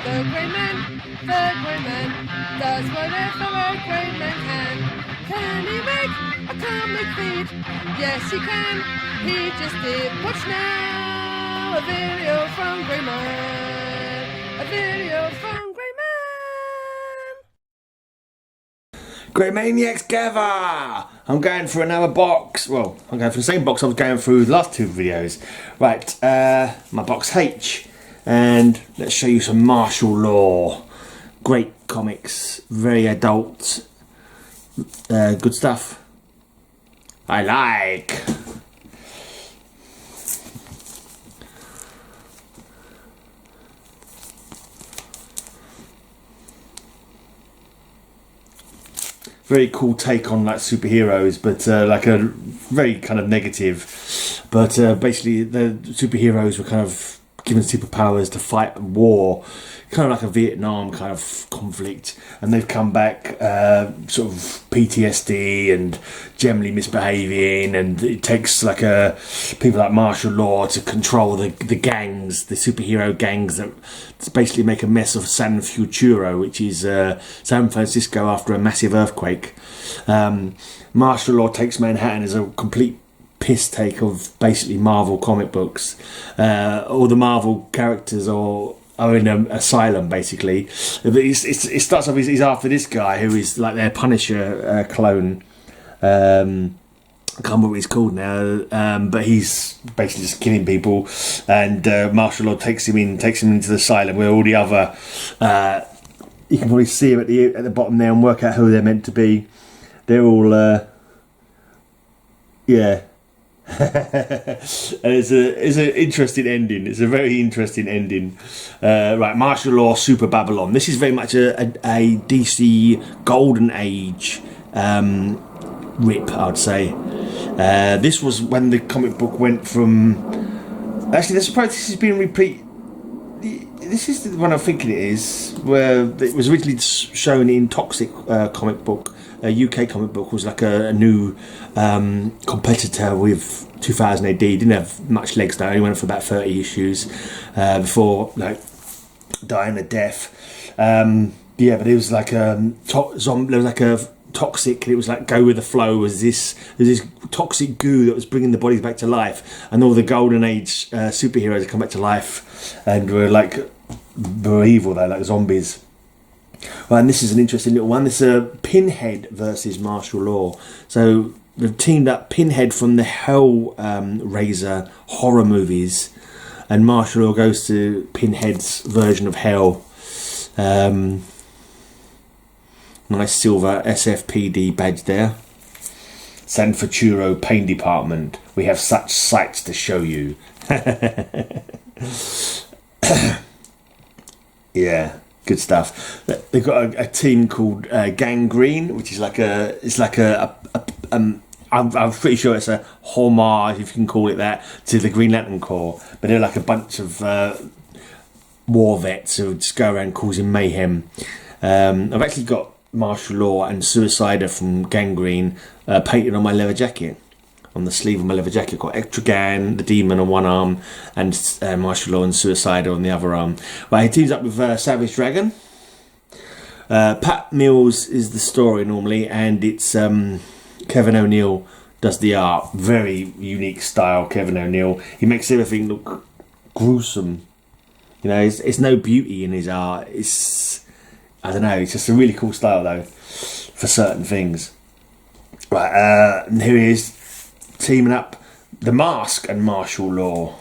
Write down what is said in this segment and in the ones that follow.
The grey man does whatever a grey man can. Can he make a comic feed? Yes, he can. He just did. Watch now, a video from Grey Man. A video from Grey Man. Grey Maniacs gather! I'm going for another box. Well, I'm going for the same box I was going through the last two videos. Right, my box H. And let's show you some martial law. Great comics, very adult, good stuff. I like. Very cool take on like superheroes, but like a very kind of negative. But basically, the superheroes were kind of given superpowers to fight war, kind of like a Vietnam kind of conflict, and they've come back sort of PTSD and generally misbehaving, and it takes like people like martial law to control the gangs, the superhero gangs that basically make a mess of San Futuro, which is San Francisco after a massive earthquake. Martial law takes Manhattan as a complete piss take of basically Marvel comic books. All the Marvel characters are in an asylum basically. But it starts off, he's after this guy who is like their Punisher clone. I can't remember what he's called now, but he's basically just killing people, and martial law takes him into the asylum where all the other you can probably see him at the bottom there and work out who they're meant to be. They're all yeah. And it's an interesting ending. It's a very interesting ending. Right, martial law Super Babylon. This is very much a DC Golden Age rip, I would say. This was when the comic book went from. Actually, I'm surprised this has been repeat. This is the one I'm thinking it is, where it was originally shown in Toxic comic book. A UK comic book was like a new competitor with 2000 AD. Didn't have much legs though. Only went for about 30 issues before like dying a death. Yeah, but it was like there was like a toxic. It was like go with the flow. Was this toxic goo that was bringing the bodies back to life, and all the golden age superheroes had come back to life and were evil though, like zombies. Well, and this is an interesting little one. This is Pinhead versus martial law. So they've teamed up Pinhead from the Hellraiser horror movies, and martial law goes to Pinhead's version of Hell. Nice silver SFPD badge there. San Futuro Pain Department. We have such sights to show you. Yeah. Good stuff. They've got a team called Gangrene, which is I'm pretty sure it's a homage, if you can call it that, to the Green Lantern Corps. But they're like a bunch of war vets who just go around causing mayhem. I've actually got martial law and Suicider from Gangrene painted on my leather jacket. On the sleeve of my leather jacket, got Etrigan, the demon on one arm, and martial law and Suicider on the other arm. Well, he teams up with Savage Dragon. Pat Mills is the story normally, and it's Kevin O'Neill does the art. Very unique style, Kevin O'Neill. He makes everything look gruesome. You know, it's no beauty in his art. I don't know. It's just a really cool style though, for certain things. Right, and here he is. Teaming up The Mask and martial law.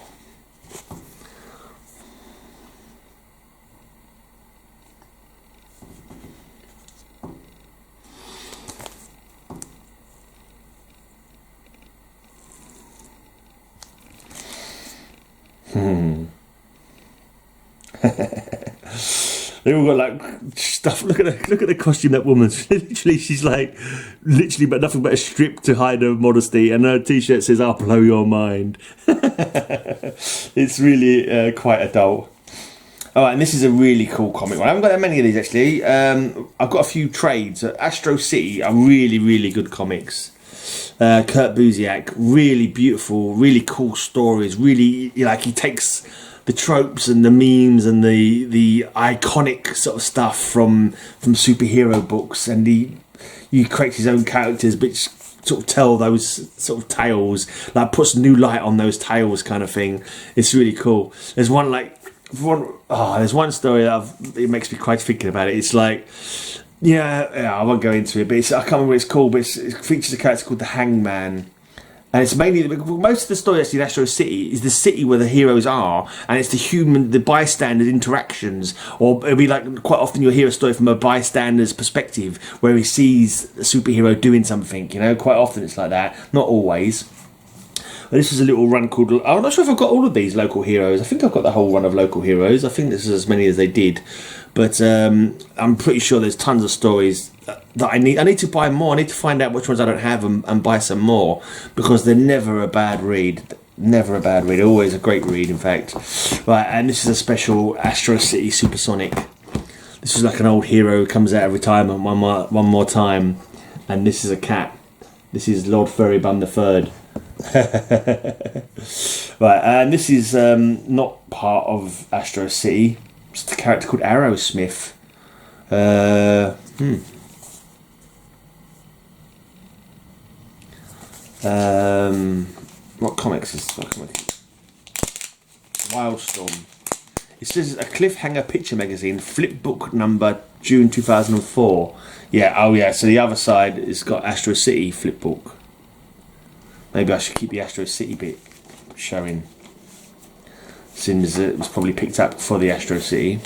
They all got like stuff. Look at the costume that woman's. Literally, she's like but nothing but a strip to hide her modesty, and her t-shirt says "I'll blow your mind." It's really quite adult. All right, and this is a really cool comic. I haven't got that many of these actually. I've got a few trades. Astro City are really good comics. Kurt Busiek, really beautiful, really cool stories. Really, like he takes the tropes and the memes and the iconic sort of stuff from superhero books, and he creates his own characters which sort of tell those sort of tales, like puts new light on those tales kind of thing. It's really cool. There's one story that it makes me cry thinking about it. It's like, I won't go into it, but I can't remember what it's called, but it features a character called the Hangman. And it's mainly, most of the story actually in Astro City is the city where the heroes are, and it's the bystander interactions, or it'll be like, quite often you'll hear a story from a bystander's perspective, where he sees a superhero doing something, quite often it's like that, not always. But this was a little run called, I'm not sure if I've got all of these local heroes, I think I've got the whole run of local heroes, I think this is as many as they did, but I'm pretty sure there's tons of stories that I need to buy more. I need to find out which ones I don't have and buy some more, because they're never a bad read. Never a bad read. Always a great read, in fact. Right, and this is a special Astro City Supersonic. This is like an old hero who comes out of retirement one more time, and this is a cat. This is Lord Furrybum the Third. Right, and this is not part of Astro City. It's a character called Arrowsmith. What comics is this? Wildstorm. It says a cliffhanger picture magazine, flipbook number June 2004. So the other side has got Astro City flipbook. Maybe I should keep the Astro City bit showing, since it was probably picked up for the Astro City.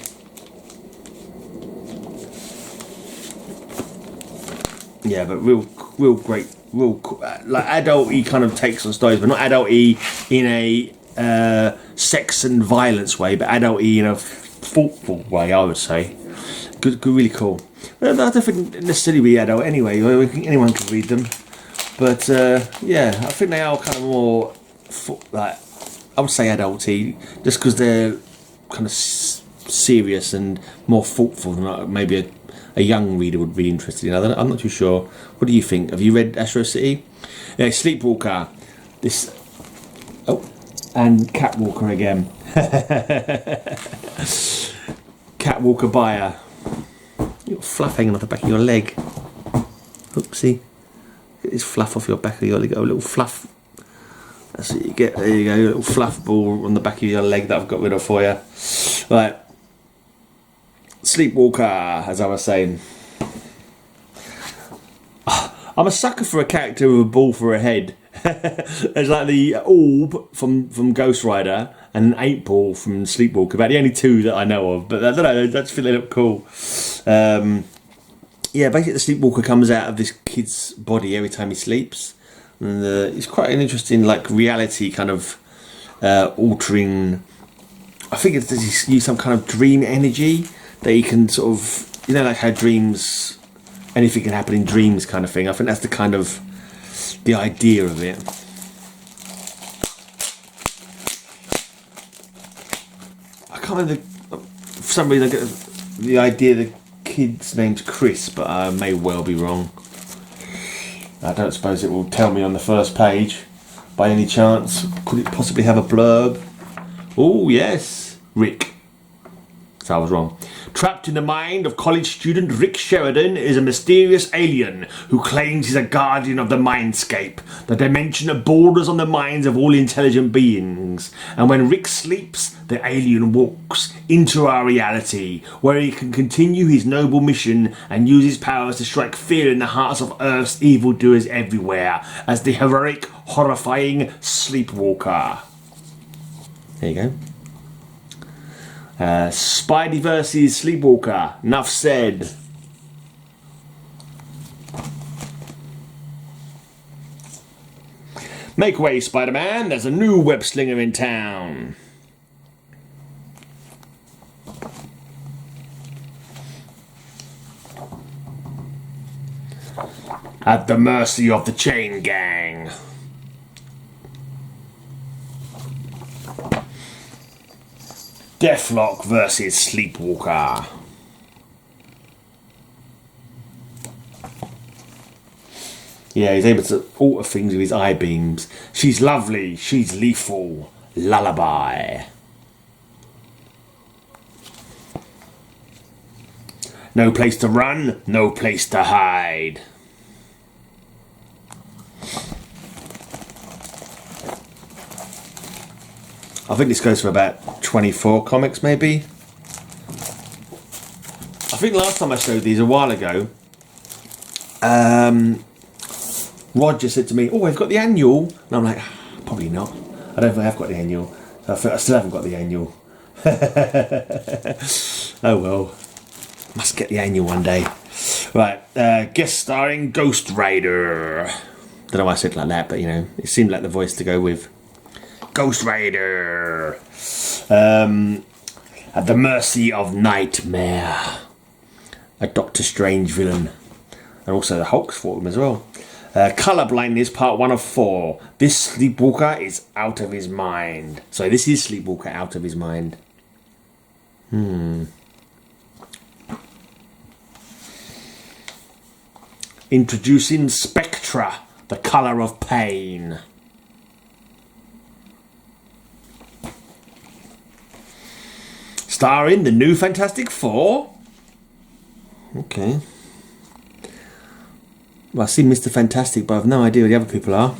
Yeah, but real great, real like adult-y kind of takes on stories, but not adult-y in a sex and violence way, but adult-y in a thoughtful way, I would say. Good, really cool. Well, I don't think necessarily be adult anyway. Anyone can read them, but I think they are kind of more like, I would say adult-y, just because they're kind of serious and more thoughtful than maybe a young reader would be interested in. I'm not too sure. What do you think? Have you read Astro City? Yeah, Sleepwalker. And Catwalker again. Catwalker buyer. You've got fluff hanging off the back of your leg. Oopsie. Get this fluff off your back of your leg. A little fluff. That's what you get. There you go. A little fluff ball on the back of your leg that I've got rid of for you. Right. Sleepwalker, as I was saying. I'm a sucker for a character with a ball for a head. There's like the orb from Ghost Rider and an 8-ball from Sleepwalker. About the only two that I know of, but I don't know, I just feel they look cool. Basically the Sleepwalker comes out of this kid's body every time he sleeps, and it's quite an interesting, like, reality kind of altering. I think it's does he use some kind of dream energy that he can sort of, like how dreams, anything can happen in dreams kind of thing. I think that's the kind of the idea of it. I can't remember, for some reason I get the idea the kid's name's Chris, but I may well be wrong. I don't suppose it will tell me on the first page by any chance. Could it possibly have a blurb? Oh yes, Rick. So I was wrong. Trapped in the mind of college student Rick Sheridan is a mysterious alien who claims he's a guardian of the mindscape, the dimension that borders on the minds of all intelligent beings. And when Rick sleeps, the alien walks into our reality, where he can continue his noble mission and use his powers to strike fear in the hearts of Earth's evildoers everywhere, as the heroic, horrifying Sleepwalker. There you go. Spidey versus Sleepwalker. Enough said. Make way, Spider-Man. There's a new web slinger in town. At the mercy of the chain gang. Deathlock versus Sleepwalker. Yeah, he's able to alter things with his eye beams. She's lovely, she's lethal. Lullaby. No place to run, no place to hide. I think this goes for about 24 comics, maybe. I think last time I showed these a while ago, Roger said to me, "Oh, I've got the annual," and I'm like, "Probably not. I don't think I've got the annual. I still haven't got the annual." Oh well, must get the annual one day. Right, guest starring Ghost Rider. Don't know why I said it like that, but you know, it seemed like the voice to go with. Ghost Rider. At the mercy of Nightmare, a Doctor Strange villain, and also the Hulk's fought him as well. Colour blindness, part 1 of 4. This Sleepwalker is out of his mind. So this is Sleepwalker out of his mind. Introducing Spectra, the colour of pain. Starring the new Fantastic Four. Okay. Well, I've seen Mr. Fantastic, but I've no idea who the other people are.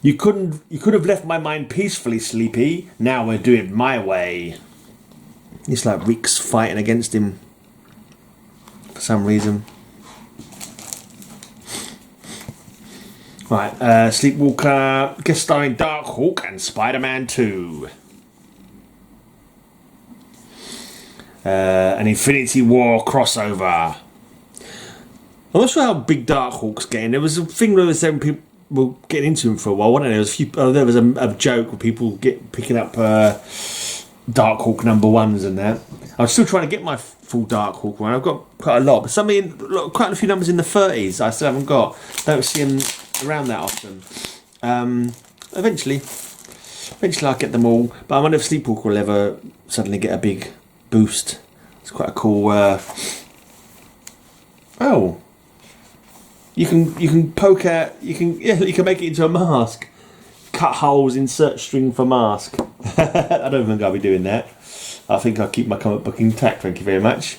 You could have left my mind peacefully, Sleepy. Now we're doing it my way. It's like Rick's fighting against him for some reason. Right, Sleepwalker, guest starring Darkhawk and Spider-Man 2. An Infinity War crossover. I'm not sure how big Darkhawk's getting. There was a thing where some people were getting into him for a while, wasn't there? There was a joke with people picking up Darkhawk #1s and that. I'm still trying to get my full Darkhawk one. I've got quite a lot, but quite a few numbers in the 30s I still haven't got. Don't see them around that often. Eventually I'll get them all, but I wonder if Sleepwalker will ever suddenly get a big boost. It's quite a cool. Oh, you can poke out. You can make it into a mask. Cut holes, insert string for mask. I don't think I'll be doing that. I think I'll keep my comic book intact. Thank you very much.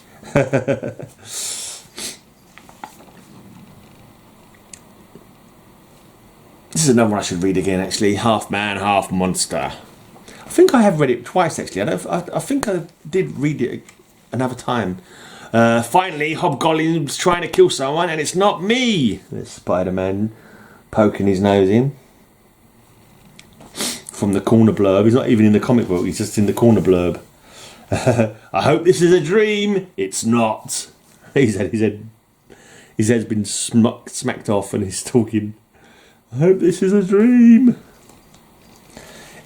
This is another one I should read again, actually. Half Man, Half Monster. I think I have read it twice, actually. I think I did read it another time. Finally, Hobgoblin's trying to kill someone, and it's not me. There's Spider-Man poking his nose in. From the corner blurb. He's not even in the comic book, he's just in the corner blurb. I hope this is a dream. It's not. His head's been smacked off and he's talking. I hope this is a dream.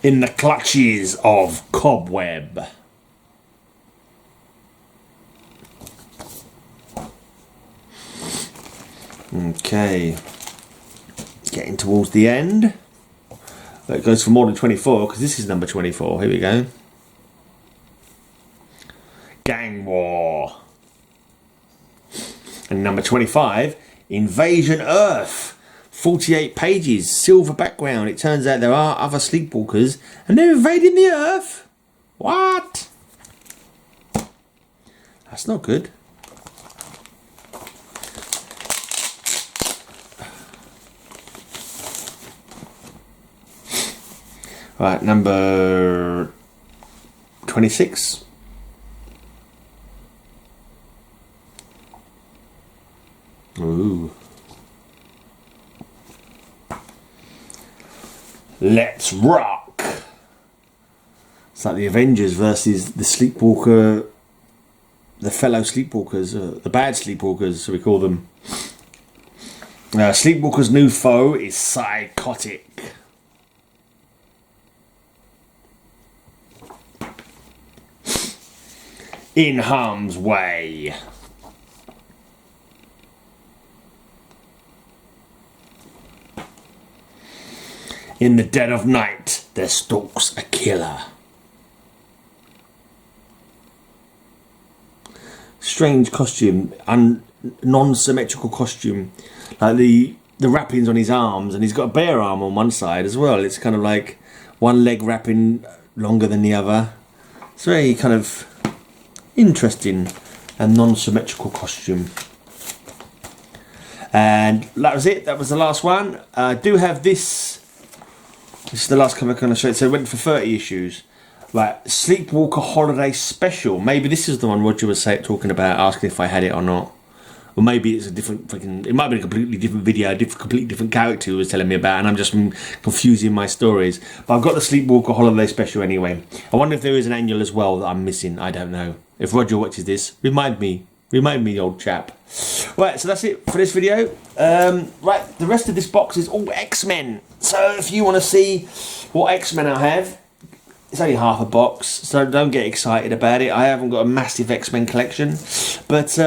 In the clutches of Cobweb. Okay. Getting towards the end. That goes for more than 24 because this is number 24. Here we go. Gang War. And number 25, Invasion Earth. 48 pages, silver background. It turns out there are other Sleepwalkers and they're invading the Earth. What? That's not good. Right, number 26. Ooh. Let's rock. It's like the Avengers versus the Sleepwalker, the fellow Sleepwalkers, the bad Sleepwalkers, so we call them. Sleepwalker's new foe is Psychotic. In harm's way. In the dead of night, there stalks a killer. Strange costume, non-symmetrical costume. Like the wrappings on his arms, and he's got a bear arm on one side as well. It's kind of like one leg wrapping longer than the other. It's a very kind of interesting and non-symmetrical costume. And that was it. That was the last one. I do have this. This is the last comic I'm going to show you. So it went for 30 issues. Right, Sleepwalker Holiday Special. Maybe this is the one Roger was talking about, asking if I had it or not. Or maybe it's a different freaking... It might be a completely different video, a completely different character who was telling me about, and I'm just confusing my stories. But I've got the Sleepwalker Holiday Special anyway. I wonder if there is an annual as well that I'm missing. I don't know. If Roger watches this, remind me. Remind me, old chap. Right, so that's it for this video. Right, the rest of this box is all X-Men. So if you want to see what X-Men I have, it's only half a box, so don't get excited about it. I haven't got a massive X-Men collection. But,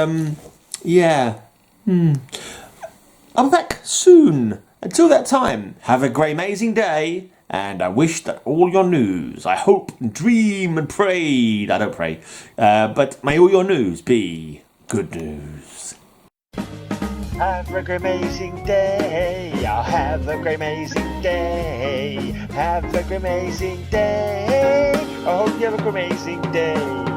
yeah. I'm back soon. Until that time, have a great, amazing day. And I wish that all your news, I hope, dream and pray. I don't pray. But may all your news be good news. Have a great, amazing day. I'll have a great, amazing day. Have a great, amazing day. I hope you have a great, amazing day.